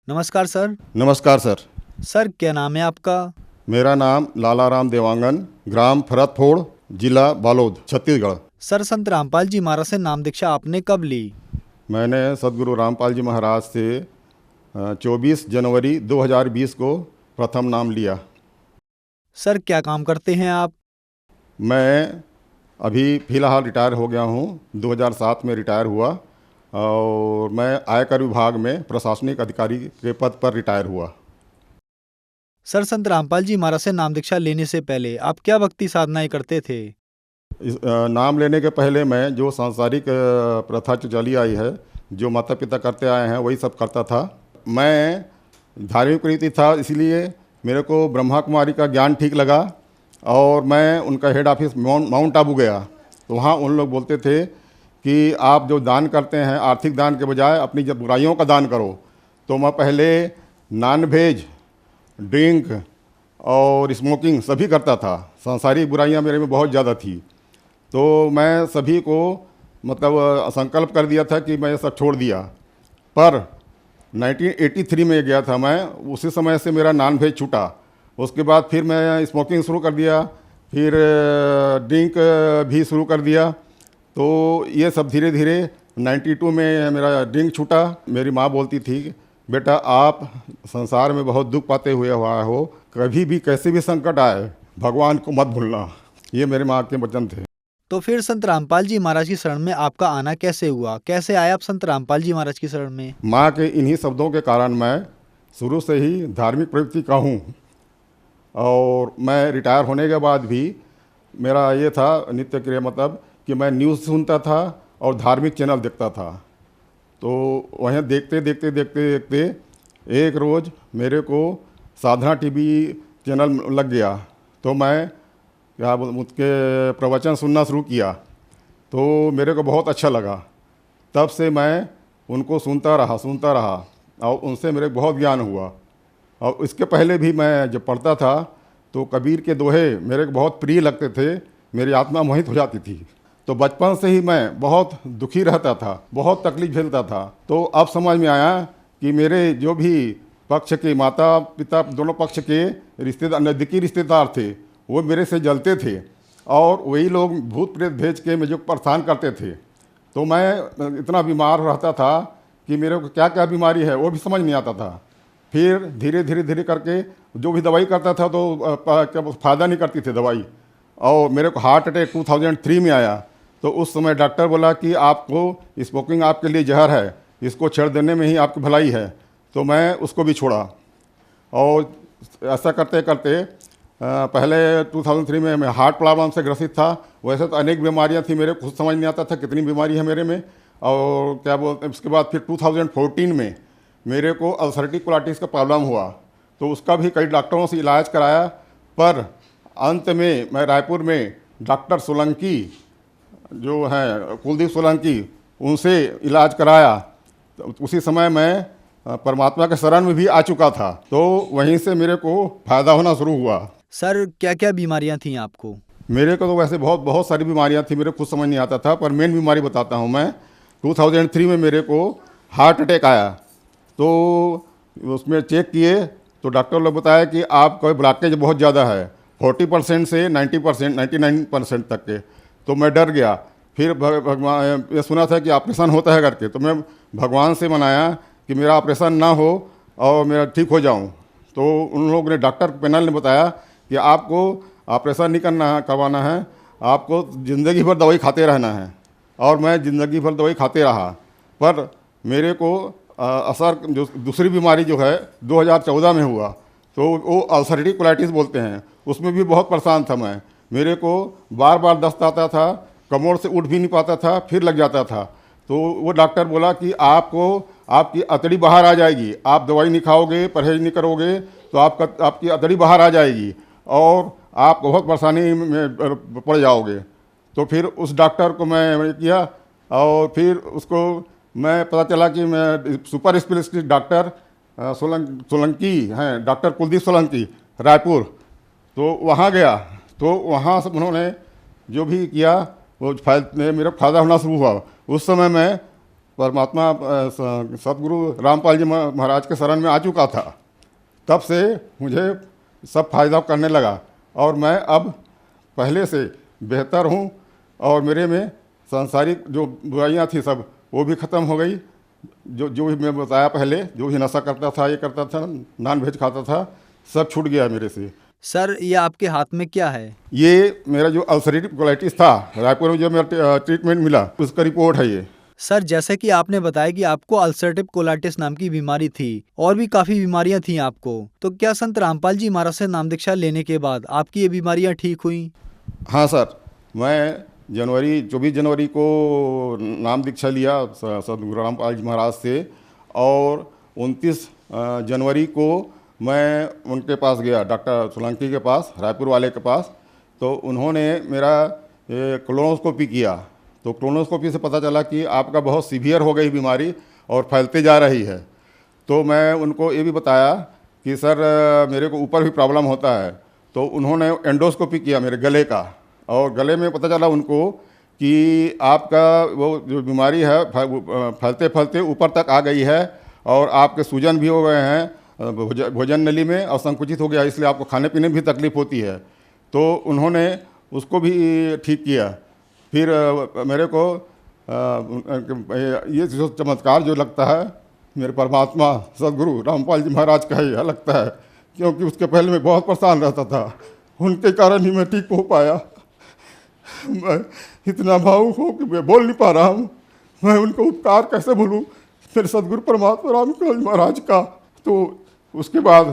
नमस्कार सर। नमस्कार sir. Sir क्या नाम है आपका? मेरा नाम लालाराम देवांगन, ग्राम फरतफोड़, जिला बालोद, छत्तीसगढ़। सर संत रामपाल जी महाराज से नाम दीक्षा आपने कब ली? मैंने सदगुरु रामपाल जी महाराज से 24 जनवरी 2020 को प्रथम नाम लिया। सर क्या काम करते हैं आप? मैं अभी फ़िलहाल रिटायर हो गया हूँ, 2007 में रिटायर हुआ और मैं आयकर विभाग में प्रशासनिक अधिकारी के पद पर रिटायर हुआ। सर संत रामपाल जी महाराज से नाम दीक्षा लेने से पहले आप क्या भक्ति साधनाएं करते थे? नाम लेने के पहले मैं जो सांसारिक प्रथा जो चली आई है, जो माता पिता करते आए हैं वही सब करता था। मैं धार्मिक प्रीति था, इसलिए मेरे को ब्रह्मा कुमारी का ज्ञान ठीक लगा और मैं उनका हेड ऑफिस माउंट आबू गया। तो वहाँ उन लोग बोलते थे कि आप जो दान करते हैं आर्थिक दान के बजाय अपनी जब बुराइयों का दान करो। तो मैं पहले नॉन वेज, ड्रिंक और स्मोकिंग सभी करता था। सांसारिक बुराइयां मेरे में बहुत ज़्यादा थी। तो मैं सभी को मतलब संकल्प कर दिया था कि मैं सब छोड़ दिया। पर 1983 में गया था मैं, उसी समय से मेरा नॉन वेज छूटा। उसके बाद फिर मैं स्मोकिंग शुरू कर दिया, फिर ड्रिंक भी शुरू कर दिया। तो ये सब धीरे धीरे 92 में मेरा ड्रिंक छूटा। मेरी माँ बोलती थी, बेटा आप संसार में बहुत दुख पाते हुए हुआ हो, कभी भी कैसे भी संकट आए भगवान को मत भूलना। ये मेरे माँ के वचन थे। तो फिर संत रामपाल जी महाराज की शरण में आपका आना कैसे हुआ? कैसे आए आप संत रामपाल जी महाराज की शरण में? माँ के इन्हीं शब्दों के कारण मैं शुरू से ही धार्मिक प्रवृत्ति का हूँ और मैं रिटायर होने के बाद भी मेरा ये था नित्य क्रिया, मतलब कि मैं न्यूज़ सुनता था और धार्मिक चैनल देखता था। तो वहीं देखते देखते देखते देखते एक रोज़ मेरे को साधना टीवी चैनल लग गया। तो मैं क्या उसके प्रवचन सुनना शुरू किया, तो मेरे को बहुत अच्छा लगा। तब से मैं उनको सुनता रहा और उनसे मेरे बहुत ज्ञान हुआ। और इसके पहले भी मैं जब पढ़ता था तो कबीर के दोहे मेरे को बहुत प्रिय लगते थे, मेरी आत्मा मोहित हो जाती थी। तो बचपन से ही मैं बहुत दुखी रहता था, बहुत तकलीफ झेलता था। तो अब समझ में आया कि मेरे जो भी पक्ष के माता पिता दोनों पक्ष के रिश्तेदार, नज़दीकी रिश्तेदार थे, वो मेरे से जलते थे और वही लोग भूत प्रेत भेज के मुझे परेशान करते थे। तो मैं इतना बीमार रहता था कि मेरे को क्या क्या बीमारी है वो भी समझ नहीं आता था। फिर धीरे धीरे धीरे करके जो भी दवाई करता था तो क्या फ़ायदा नहीं करती थी दवाई। और मेरे को हार्ट अटैक 2003 में आया। तो उस समय डॉक्टर बोला कि आपको स्मोकिंग आपके लिए जहर है, इसको छोड़ देने में ही आपकी भलाई है। तो मैं उसको भी छोड़ा और ऐसा करते करते पहले 2003 में मैं हार्ट प्रॉब्लम से ग्रसित था। वैसे तो अनेक बीमारियां थी, मेरे को खुद समझ नहीं आता था कितनी बीमारी है मेरे में। और क्या बोलते हैं, उसके बाद फिर 2014 में मेरे को अल्सरेटिव कोलाइटिस का प्रॉब्लम हुआ। तो उसका भी कई डॉक्टरों से इलाज कराया, पर अंत में मैं रायपुर में डॉक्टर सोलंकी जो हैं कुलदीप सोलंकी, उनसे इलाज कराया। तो उसी समय मैं परमात्मा के शरण में भी आ चुका था। तो वहीं से मेरे को फ़ायदा होना शुरू हुआ। सर क्या क्या बीमारियां थी आपको? मेरे को तो वैसे बहुत बहुत सारी बीमारियां थी, मेरे को खुद समझ नहीं आता था, पर मेन बीमारी बताता हूँ मैं। 2003 में मेरे को हार्ट अटैक आया। तो उसमें चेक किए तो डॉक्टर लोग बताया कि आपका ब्लॉकेज बहुत ज़्यादा है, 40% से 90%, 99% तक के। तो मैं डर गया। फिर भगवान, ये सुना था कि ऑपरेशन होता है करके, तो मैं भगवान से मनाया कि मेरा ऑपरेशन ना हो और मेरा ठीक हो जाऊं। तो उन लोगों ने, डॉक्टर पैनल ने बताया कि आपको ऑपरेशन नहीं करवाना है, आपको ज़िंदगी भर दवाई खाते रहना है। और मैं ज़िंदगी भर दवाई खाते रहा, पर मेरे को असर जो दूसरी बीमारी जो है 2014 में हुआ, तो वो अल्सरेटिव कोलाइटिस बोलते हैं, उसमें भी बहुत परेशान था मैं। मेरे को बार बार दस्त आता था, कमर से उठ भी नहीं पाता था, फिर लग जाता था। तो वो डॉक्टर बोला कि आपको आपकी अतड़ी बाहर आ जाएगी, आप दवाई नहीं खाओगे, परहेज नहीं करोगे तो आपकी अतड़ी बाहर आ जाएगी और आप बहुत परेशानी में पड़ जाओगे। तो फिर उस डॉक्टर को मैं किया और फिर उसको मैं पता चला कि मैं सुपर स्पेशलिस्ट डॉक्टर सोलंकी हैं, डॉक्टर कुलदीप सोलंकी, रायपुर। तो वहाँ गया तो वहाँ से उन्होंने जो भी किया वो मेरा फ़ायदा होना शुरू हुआ। उस समय मैं परमात्मा सतगुरु रामपाल जी महाराज के शरण में आ चुका था, तब से मुझे सब फायदा करने लगा और मैं अब पहले से बेहतर हूँ और मेरे में सांसारिक जो बुराइयाँ थी सब वो भी ख़त्म हो गई। जो भी मैं बताया पहले, जो भी नशा करता था, ये करता था, नॉन वेज खाता था, सब छूट गया मेरे से। सर ये आपके हाथ में क्या है? ये मेरा जो अल्सरेटिव कोलाइटिस था, रायपुर में जो मेरा ट्रीटमेंट मिला, उसका रिपोर्ट है ये। सर जैसे कि आपने बताया कि आपको अल्सरेटिव कोलाइटिस नाम की बीमारी थी और भी काफी बीमारियां थी आपको, तो क्या संत रामपाल जी महाराज से नाम दीक्षा लेने के बाद आपकी ये बीमारियां ठीक हुई? हाँ सर, मैं 24 जनवरी को नाम दीक्षा लिया सदगुरु रामपाल जी महाराज से और 29 जनवरी को मैं उनके पास गया, डॉक्टर सोलंकी के पास, रायपुर वाले के पास। तो उन्होंने मेरा कोलोनोस्कोपी किया, तो कोलोनोस्कोपी से पता चला कि आपका बहुत सीवियर हो गई बीमारी और फैलते जा रही है। तो मैं उनको ये भी बताया कि सर मेरे को ऊपर भी प्रॉब्लम होता है। तो उन्होंने एंडोस्कोपी किया मेरे गले का और गले में पता चला उनको कि आपका वो जो बीमारी है फैलते फैलते ऊपर तक आ गई है और आपके सूजन भी हो गए हैं भोजन नली में और संकुचित हो गया, इसलिए आपको खाने पीने में भी तकलीफ होती है। तो उन्होंने उसको भी ठीक किया। फिर मेरे को ये जो चमत्कार जो लगता है मेरे परमात्मा सदगुरु रामपाल जी महाराज का ही लगता है, क्योंकि उसके पहले मैं बहुत परेशान रहता था, उनके कारण ही मैं ठीक हो पाया। मैं इतना भावुक हूँ कि मैं बोल नहीं पा रहा हूँ। मैं उनको उपकार कैसे भूलूँ मेरे सदगुरु परमात्मा रामपाल जी महाराज का। तो उसके बाद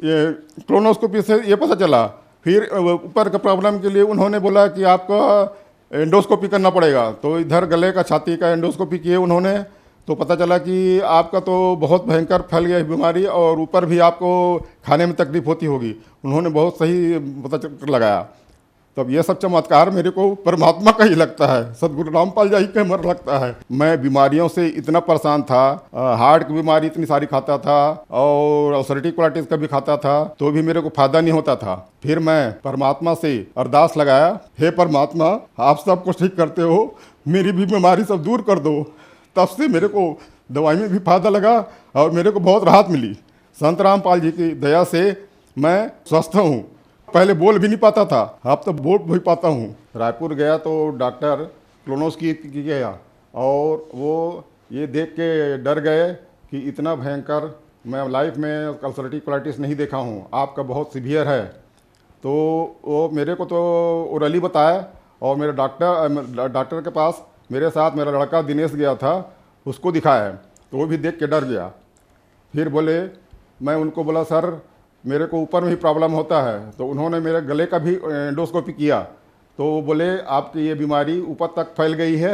ये कोलोनोस्कोपी से ये पता चला। फिर ऊपर का प्रॉब्लम के लिए उन्होंने बोला कि आपका एंडोस्कोपी करना पड़ेगा। तो इधर गले का, छाती का एंडोस्कोपी किए उन्होंने, तो पता चला कि आपका तो बहुत भयंकर फैल गया है बीमारी और ऊपर भी आपको खाने में तकलीफ होती होगी। उन्होंने बहुत सही पता लगाया। तब ये सब चमत्कार मेरे को परमात्मा का ही लगता है, सदगुरु रामपाल जी का मर लगता है। मैं बीमारियों से इतना परेशान था, हार्ट की बीमारी इतनी सारी खाता था और अल्सरेटिव कोलाइटिस का भी खाता था, तो भी मेरे को फायदा नहीं होता था। फिर मैं परमात्मा से अरदास लगाया, हे परमात्मा आप सबको ठीक करते हो, मेरी भी बीमारी सब दूर कर दो। तब से मेरे को दवाई में भी फायदा लगा और मेरे को बहुत राहत मिली। संत रामपाल जी की दया से मैं स्वस्थ हूँ। पहले बोल भी नहीं पाता था, अब तो बोल भी पाता हूँ। रायपुर गया तो डॉक्टर कोलोनोस्कोपी गया और वो ये देख के डर गए कि इतना भयंकर मैं लाइफ में अल्सरेटिव कोलाइटिस नहीं देखा हूँ, आपका बहुत सीवियर है। तो वो मेरे को तो ओरली बताया और मेरे डॉक्टर के पास मेरे साथ मेरा लड़का दिनेश गया था, उसको दिखाया, तो वो भी देख के डर गया। फिर बोले, मैं उनको बोला सर मेरे को ऊपर में ही प्रॉब्लम होता है। तो उन्होंने मेरे गले का भी एंडोस्कोपी किया, तो वो बोले आपकी ये बीमारी ऊपर तक फैल गई है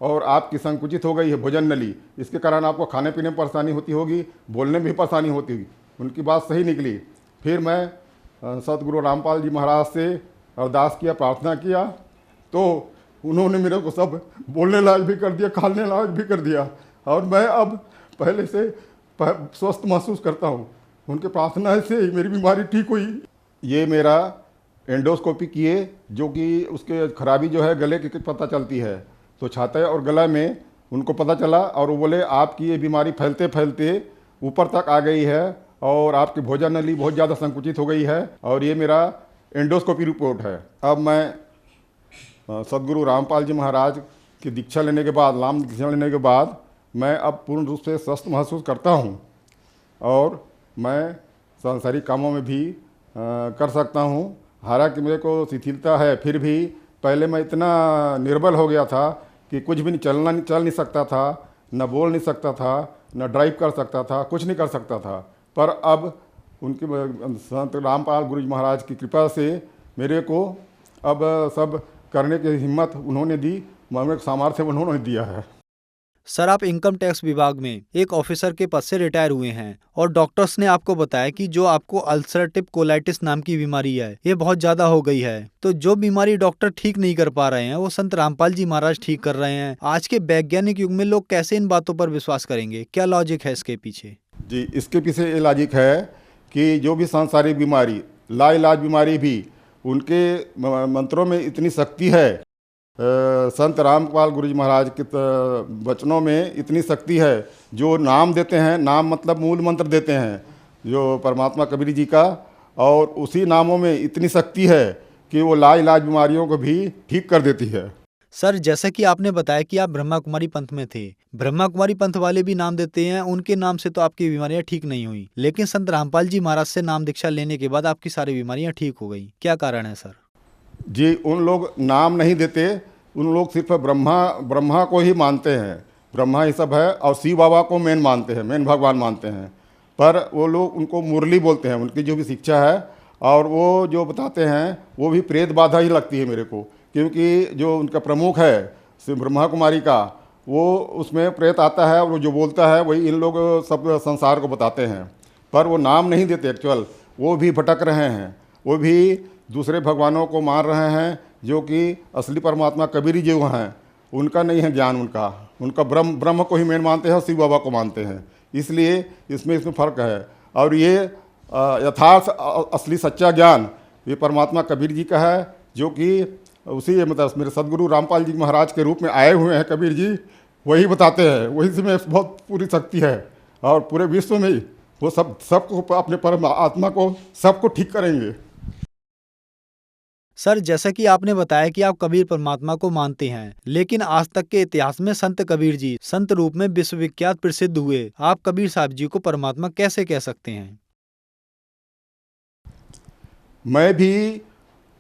और आपकी संकुचित हो गई है भोजन नली, इसके कारण आपको खाने पीने में परेशानी होती होगी, बोलने में भी परेशानी होती होगी। उनकी बात सही निकली। फिर मैं सतगुरु रामपाल जी महाराज से अरदास किया, प्रार्थना किया, तो उन्होंने मेरे को सब बोलने लायक भी कर दिया, खाने लायक भी कर दिया और मैं अब पहले से स्वस्थ महसूस करता हूँ। उनके प्रार्थना से मेरी बीमारी ठीक हुई। ये मेरा एंडोस्कोपी किए, जो कि उसके खराबी जो है गले की पता चलती है, तो छाती और गला में उनको पता चला और वो बोले आपकी ये बीमारी फैलते फैलते ऊपर तक आ गई है और आपकी भोजन नली बहुत ज़्यादा संकुचित हो गई है और ये मेरा एंडोस्कोपी रिपोर्ट है। अब मैं सदगुरु रामपाल जी महाराज की दीक्षा लेने के बाद, नाम दीक्षा लेने के बाद मैं अब पूर्ण रूप से स्वस्थ महसूस करता हूँ और मैं सांसारिक कामों में भी कर सकता हूँ। हालांकि मेरे को शिथिलता है, फिर भी पहले मैं इतना निर्बल हो गया था कि कुछ भी नहीं चल नहीं सकता था, न बोल नहीं सकता था, न ड्राइव कर सकता था, कुछ नहीं कर सकता था। पर अब उनकी संत रामपाल गुरु जी महाराज की कृपा से मेरे को अब सब करने की हिम्मत उन्होंने दी, मेरे को सामर्थ्य उन्होंने दिया है। सर आप इनकम टैक्स विभाग में एक ऑफिसर के पद से रिटायर हुए हैं और डॉक्टर्स ने आपको बताया कि जो आपको अल्सरेटिव कोलाइटिस नाम की बीमारी है ये बहुत ज्यादा हो गई है। तो जो बीमारी डॉक्टर ठीक नहीं कर पा रहे हैं वो संत रामपाल जी महाराज ठीक कर रहे हैं। आज के वैज्ञानिक युग में लोग कैसे इन बातों पर विश्वास करेंगे? क्या लॉजिक है इसके पीछे? जी, इसके पीछे ये लॉजिक है कि जो भी सांसारिक बीमारी, लाइलाज बीमारी भी, उनके मंत्रों में इतनी शक्ति है संत रामपाल गुरु जी महाराज के वचनों में इतनी शक्ति है। जो नाम देते हैं, नाम मतलब मूल मंत्र देते हैं जो परमात्मा कबीर जी का, और उसी नामों में इतनी शक्ति है कि वो लाइलाज बीमारियों को भी ठीक कर देती है। सर, जैसा कि आपने बताया कि आप ब्रह्मा कुमारी पंथ में थे, ब्रह्मा कुमारी पंथ वाले भी नाम देते हैं, उनके नाम से तो आपकी बीमारियां ठीक नहीं हुई, लेकिन संत रामपाल जी महाराज से नाम दीक्षा लेने के बाद आपकी सारी बीमारियां ठीक हो गई। क्या कारण है सर? जी, उन लोग नाम नहीं देते, उन लोग सिर्फ ब्रह्मा को ही मानते हैं, ब्रह्मा ही सब है, और शिव बाबा को मेन मानते हैं, मेन भगवान मानते हैं। पर वो लोग उनको मुरली बोलते हैं, उनकी जो भी शिक्षा है, और वो जो बताते हैं वो भी प्रेत बाधा ही लगती है मेरे को, क्योंकि जो उनका प्रमुख है शिव ब्रह्मा कुमारी का, वो उसमें प्रेत आता है और वो जो बोलता है वही इन लोग सब संसार को बताते हैं। पर वो नाम नहीं देते एक्चुअल, वो भी भटक रहे हैं, वो भी दूसरे भगवानों को मान रहे हैं, जो कि असली परमात्मा कबीर जी हैं उनका नहीं है ज्ञान, उनका ब्रह्म को ही मेन मानते हैं और शिव बाबा को मानते हैं। इसलिए इसमें फ़र्क है। और ये यथार्थ असली सच्चा ज्ञान ये परमात्मा कबीर जी का है, जो कि उसी मतलब मेरे सदगुरु रामपाल जी महाराज के रूप में आए हुए हैं कबीर जी, वही बताते हैं, वही से में बहुत पूरी शक्ति है, और पूरे विश्व में वो सबको अपने परम आत्मा को सबको ठीक करेंगे। सर, जैसा कि आपने बताया कि आप कबीर परमात्मा को मानते हैं, लेकिन आज तक के इतिहास में संत कबीर जी संत रूप में विश्वविख्यात प्रसिद्ध हुए, आप कबीर साहब जी को परमात्मा कैसे कह सकते हैं? मैं भी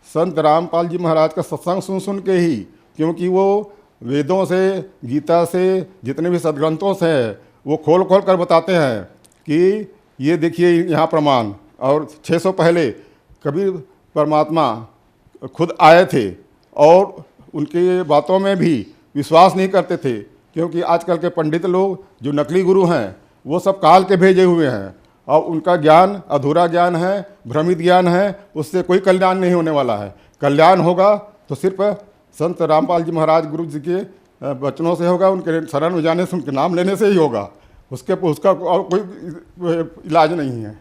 संत रामपाल जी महाराज का सत्संग सुन के ही, क्योंकि वो वेदों से, गीता से, जितने भी सदग्रंथों से वो खोल कर बताते हैं कि ये देखिए यहाँ प्रमाण। और 600 पहले कबीर परमात्मा खुद आए थे, और उनकी बातों में भी विश्वास नहीं करते थे, क्योंकि आजकल के पंडित लोग जो नकली गुरु हैं वो सब काल के भेजे हुए हैं, और उनका ज्ञान अधूरा ज्ञान है, भ्रमित ज्ञान है, उससे कोई कल्याण नहीं होने वाला है। कल्याण होगा तो सिर्फ संत रामपाल जी महाराज गुरु जी के वचनों से होगा, उनके शरण में जाने से, उनके नाम लेने से ही होगा, उसका और कोई इलाज नहीं है।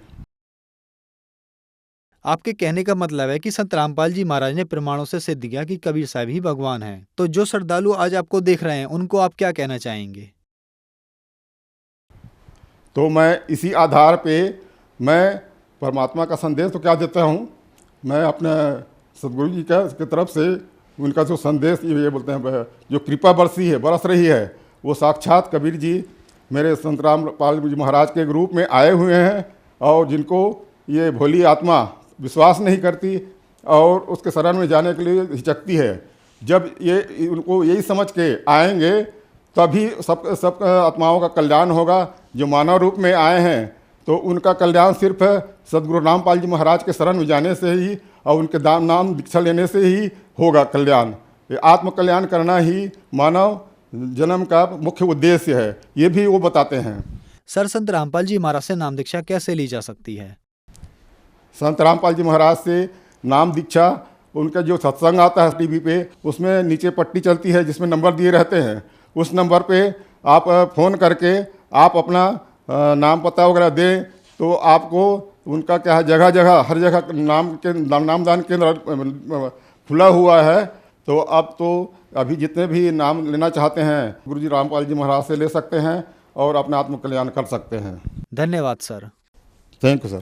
आपके कहने का मतलब है कि संत रामपाल जी महाराज ने प्रमाणों से सिद्ध किया कि कबीर साहब ही भगवान हैं। तो जो श्रद्धालु आज आपको देख रहे हैं, उनको आप क्या कहना चाहेंगे? तो मैं इसी आधार पे मैं परमात्मा का संदेश तो क्या देता हूँ, मैं अपने सदगुरु जी की तरफ से उनका जो संदेश ये बोलते हैं, जो कृपा बरस रही है, वो साक्षात कबीर जी मेरे संत रामपाल जी महाराज के रूप में आए हुए हैं, और जिनको ये भोली आत्मा विश्वास नहीं करती और उसके शरण में जाने के लिए हिचकती है, जब ये उनको यही समझ के आएंगे तभी सब आत्माओं का कल्याण होगा। जो मानव रूप में आए हैं तो उनका कल्याण सिर्फ सदगुरु रामपाल जी महाराज के शरण में जाने से ही और उनके नाम दीक्षा लेने से ही होगा कल्याण। ये आत्म कल्याण करना ही मानव जन्म का मुख्य उद्देश्य है, ये भी वो बताते हैं। सर, संत रामपाल जी महाराज से नाम दीक्षा कैसे ली जा सकती है? संत रामपाल जी महाराज से नाम दीक्षा, उनका जो सत्संग आता है टीवी पे, उसमें नीचे पट्टी चलती है जिसमें नंबर दिए रहते हैं, उस नंबर पे आप फ़ोन करके आप अपना नाम पता वगैरह दें, तो आपको उनका क्या है, जगह जगह हर जगह नामदान केंद्र खुला हुआ है। तो अब तो अभी जितने भी नाम लेना चाहते हैं गुरु जी रामपाल जी महाराज से ले सकते हैं और अपना आत्म कल्याण कर सकते हैं। धन्यवाद सर। Thank you sir.